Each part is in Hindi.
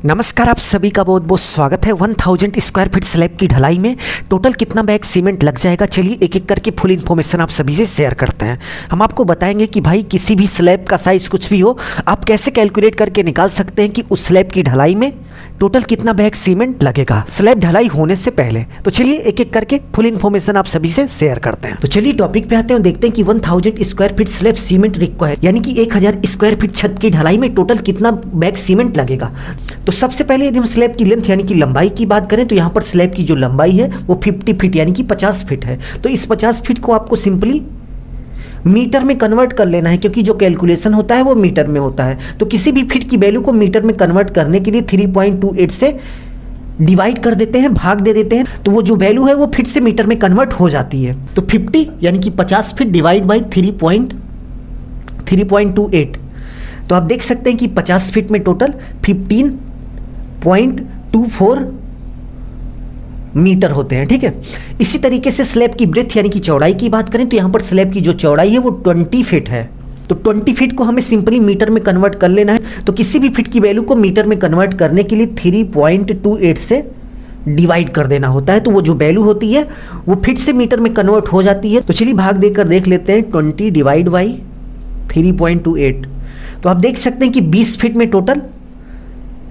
नमस्कार, आप सभी का बहुत बहुत स्वागत है। 1000 स्क्वायर फीट स्लैब की ढलाई में टोटल कितना बैग सीमेंट लग जाएगा, चलिए एक एक करके फुल इन्फॉर्मेशन आप सभी से शेयर करते हैं। हम आपको बताएंगे कि भाई किसी भी स्लैब का साइज़ कुछ भी हो, आप कैसे कैलकुलेट करके निकाल सकते हैं कि उस स्लैब की ढलाई में टोटल कितना बैग सीमेंट लगेगा स्लैब ढलाई होने से पहले। तो चलिए एक एक करके फुल इन्फॉर्मेशन आप सभी से शेयर करते हैं। तो चलिए टॉपिक पे आते हैं, देखते हैं कि 1000 square feet slab cement required, यानी कि 1000 स्क्वायर फीट छत की ढलाई में टोटल कितना बैग सीमेंट लगेगा। तो सबसे पहले यदि हम स्लैब की लेंथ यानी कि लंबाई की बात करें तो यहाँ पर स्लैब की जो लंबाई है वो 50 फीट यानी कि 50 फीट है। तो इस 50 फीट को आपको सिंपली मीटर में कन्वर्ट कर लेना है, क्योंकि जो कैलकुलेशन होता है वो मीटर में होता है। तो किसी भी फीट की वैल्यू को मीटर में कन्वर्ट करने के लिए 3.28 से डिवाइड कर देते हैं, भाग दे देते हैं, तो वो जो वैल्यू है वो फीट से मीटर में कन्वर्ट हो जाती है। तो 50 यानी कि 50 फीट डिवाइड बाई 3.28। तो आप देख सकते हैं कि 50 फीट में टोटल 15.24 मीटर होते हैं। ठीक है, इसी तरीके से स्लैब की ब्रेथ यानी कि चौड़ाई की बात करें तो यहाँ पर स्लैब की जो चौड़ाई है वो 20 फीट है। तो 20 फीट को हमें सिंपली मीटर में कन्वर्ट कर लेना है। तो किसी भी फीट की वैल्यू को मीटर में कन्वर्ट करने के लिए 3.28 से डिवाइड कर देना होता है। तो वो जो वैल्यू होती है वो फीट से मीटर में कन्वर्ट हो जाती है। तो चलिए भाग देकर देख लेते हैं, 20 डिवाइड बाई 3.28। तो आप देख सकते हैं कि 20 फीट में टोटल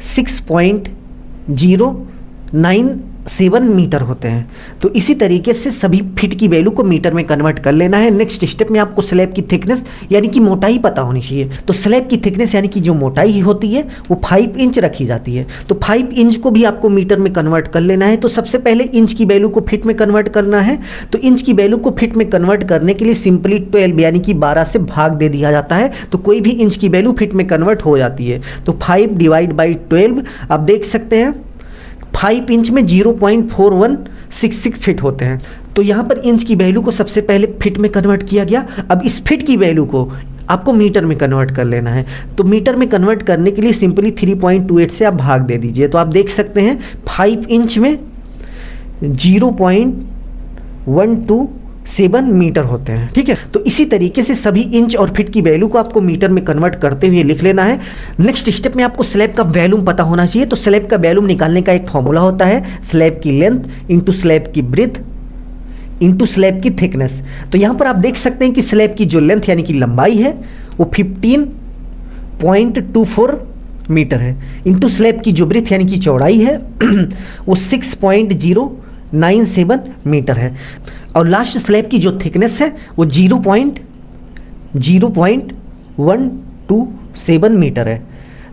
6.097 मीटर होते हैं। तो इसी तरीके से सभी फीट की वैल्यू को मीटर में कन्वर्ट कर लेना है। नेक्स्ट स्टेप में आपको स्लैब की थिकनेस यानी कि मोटाई पता होनी चाहिए। तो स्लैब की थिकनेस यानी कि जो मोटाई होती है वो 5 इंच रखी जाती है। तो 5 इंच को भी आपको मीटर में कन्वर्ट कर लेना है। तो सबसे पहले इंच की वैल्यू को फीट में कन्वर्ट करना है। तो इंच की वैल्यू को फीट में कन्वर्ट करने के लिए सिंपली 12 यानी कि 12 से भाग दे दिया जाता है। तो कोई भी इंच की वैल्यू फीट में कन्वर्ट हो जाती है। तो 5 डिवाइड बाई 12 आप देख सकते हैं 5 इंच में 0.4166 फीट होते हैं। तो यहाँ पर इंच की वैल्यू को सबसे पहले फीट में कन्वर्ट किया गया। अब इस फीट की वैल्यू को आपको मीटर में कन्वर्ट कर लेना है। तो मीटर में कन्वर्ट करने के लिए सिंपली 3.28 से आप भाग दे दीजिए। तो आप देख सकते हैं 5 इंच में 0.127 मीटर होते हैं। ठीक है, तो इसी तरीके से सभी इंच और फीट की वैल्यू को आपको मीटर में कन्वर्ट करते हुए लिख लेना है। नेक्स्ट स्टेप में आपको स्लैब का वैल्यूम पता होना चाहिए। तो स्लैब का वैल्यूम निकालने का एक फॉर्मूला होता है, स्लैब की लेंथ इंटू स्लैब की ब्रेथ इंटू स्लैब की थिकनेस। तो यहाँ पर आप देख सकते हैं कि स्लैब की जो लेंथ यानी कि लंबाई है वो 15.24 मीटर है, इंटू स्लैब की जो ब्रेथ यानी कि चौड़ाई है वो 6.097 मीटर है, और लास्ट स्लैब की जो थिकनेस है वो 0.127 मीटर है।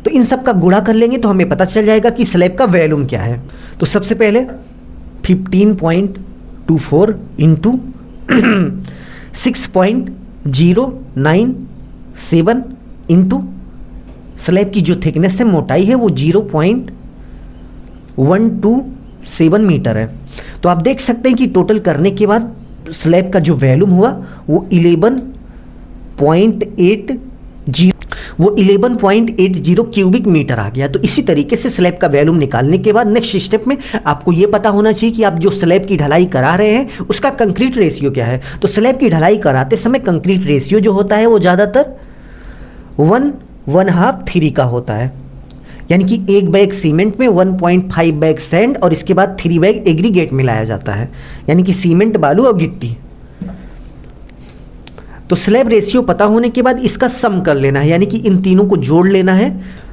तो इन सब का गुणा कर लेंगे तो हमें पता चल जाएगा कि स्लैब का वैल्यूम क्या है। तो सबसे पहले 15.24 इंटू 6.097 इंटू स्लैब की जो थिकनेस है, मोटाई है वो 0.127 मीटर है। तो आप देख सकते हैं कि टोटल करने के बाद स्लैब का जो वैल्यूम हुआ वो 11.80 क्यूबिक मीटर आ गया। तो इसी तरीके से स्लैब का वैल्यूम निकालने के बाद नेक्स्ट स्टेप में आपको ये पता होना चाहिए कि आप जो स्लैब की ढलाई करा रहे हैं उसका कंक्रीट रेशियो क्या है। तो स्लैब की ढलाई कराते समय कंक्रीट रेशियो जो होता है वो ज़्यादातर 1/2 का होता है, यानी कि एक बैग सीमेंट में 1.5 बैग सैंड और इसके बाद 3 बैग एग्रीगेट मिलाया जाता है, यानी कि सीमेंट, बालू और गिट्टी। तो स्लैब रेशियो पता होने के बाद इसका सम कर लेना है, यानी कि इन तीनों को जोड़ लेना है।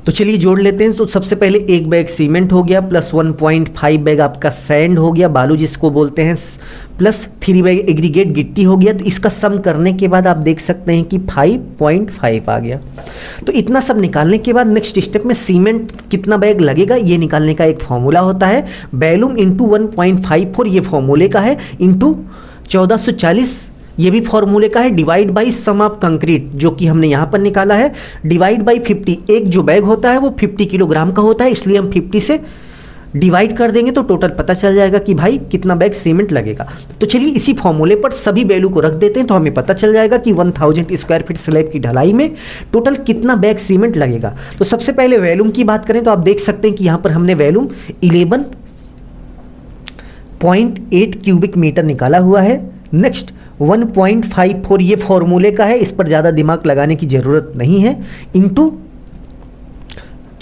तो चलिए जोड़ लेते हैं। तो सबसे पहले एक बैग सीमेंट हो गया प्लस 1.5 बैग आपका सैंड हो गया, बालू जिसको बोलते हैं, प्लस 3 बैग एग्रीगेट गिट्टी हो गया। तो इसका सम करने के बाद आप देख सकते हैं कि 5.5 आ गया। तो इतना सब निकालने के बाद नेक्स्ट स्टेप में सीमेंट कितना बैग लगेगा ये निकालने का एक फॉर्मूला होता है, वैल्यूम इंटू 1.54 ये फॉर्मूले का है, इंटू 1440 ये भी फॉर्मूले का है, divide by sum of concrete जो कि हमने यहाँ पर निकाला है, डिवाइड बाई 50। एक जो बैग होता है वो 50 किलोग्राम का होता है, इसलिए हम 50 से डिवाइड कर देंगे तो टोटल पता चल जाएगा कि भाई कितना बैग सीमेंट लगेगा। तो चलिए इसी फॉर्मूले पर सभी वैल्यू को रख देते हैं तो हमें पता चल जाएगा कि 1000 स्क्वायर फीट स्लैब की ढलाई में टोटल कितना बैग सीमेंट लगेगा। तो सबसे पहले वैल्यूम की बात करें तो आप देख सकते हैं कि यहाँ पर हमने वैल्यूम 11.8 क्यूबिक मीटर निकाला हुआ है। नेक्स्ट 1.54 ये फॉर्मूले का है, इस पर ज़्यादा दिमाग लगाने की ज़रूरत नहीं है, इंटू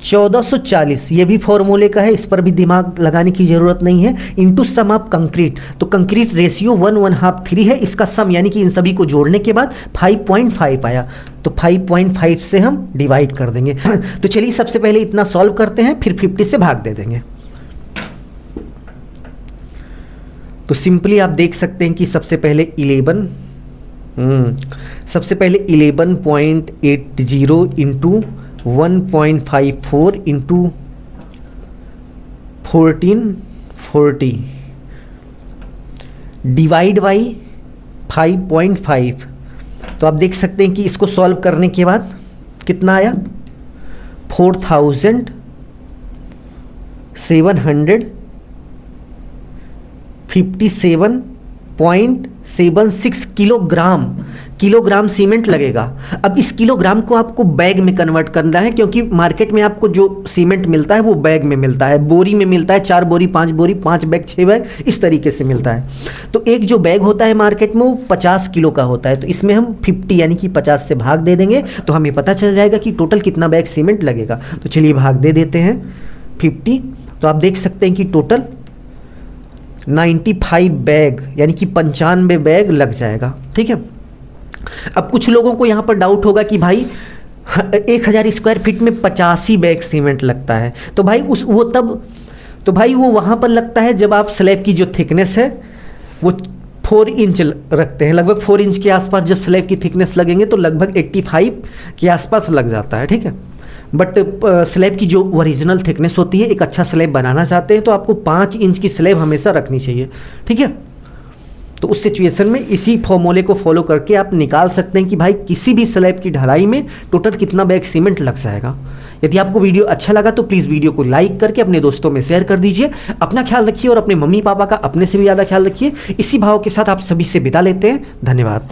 1440, ये भी फॉर्मूले का है, इस पर भी दिमाग लगाने की ज़रूरत नहीं है। इंटू सम ऑफ कंक्रीट, तो कंक्रीट रेशियो 1/2 3 है, इसका सम यानी कि इन सभी को जोड़ने के बाद 5.5 आया, तो 5.5 से हम डिवाइड कर देंगे। तो चलिए सबसे पहले इतना सॉल्व करते हैं, फिर 50 से भाग दे देंगे। तो सिंपली आप देख सकते हैं कि सबसे पहले 11.80 इंटू 1.54 इंटू 1440 डिवाइड बाई 5.5। तो आप देख सकते हैं कि इसको सॉल्व करने के बाद कितना आया, 4757.76 किलोग्राम सीमेंट लगेगा। अब इस किलोग्राम को आपको बैग में कन्वर्ट करना है, क्योंकि मार्केट में आपको जो सीमेंट मिलता है वो बैग में मिलता है, बोरी में मिलता है, 4 बोरी 5 बोरी 5 बैग 6 बैग इस तरीके से मिलता है। तो एक जो बैग होता है मार्केट में वो 50 किलो का होता है, तो इसमें हम 50 यानी कि 50 से भाग दे देंगे, तो हमें पता चल जाएगा कि टोटल कितना बैग सीमेंट लगेगा। तो चलिए भाग दे देते हैं 50। तो आप देख सकते हैं कि टोटल 95 बैग यानी कि 95 बैग लग जाएगा। ठीक है। अब कुछ लोगों को यहाँ पर डाउट होगा कि भाई 1000 स्क्वायर फीट में 85 बैग सीमेंट लगता है, तो भाई वो वहाँ पर लगता है जब आप स्लैब की जो थिकनेस है वो 4 इंच रखते हैं, लगभग 4 इंच के आसपास जब स्लैब की थिकनेस लगेंगे तो लगभग 85 के आसपास लग जाता है। ठीक है। बट स्लैब की जो ओरिजिनल थिकनेस होती है, एक अच्छा स्लैब बनाना चाहते हैं तो आपको 5 इंच की स्लैब हमेशा रखनी चाहिए। ठीक है। तो उस सिचुएशन में इसी फॉर्मूले को फॉलो करके आप निकाल सकते हैं कि भाई किसी भी स्लैब की ढलाई में टोटल कितना बैग सीमेंट लग जाएगा। यदि आपको वीडियो अच्छा लगा तो प्लीज़ वीडियो को लाइक करके अपने दोस्तों में शेयर कर दीजिए। अपना ख्याल रखिए और अपने मम्मी पापा का अपने से भी ज़्यादा ख्याल रखिए। इसी भाव के साथ आप सभी से विदा लेते हैं। धन्यवाद।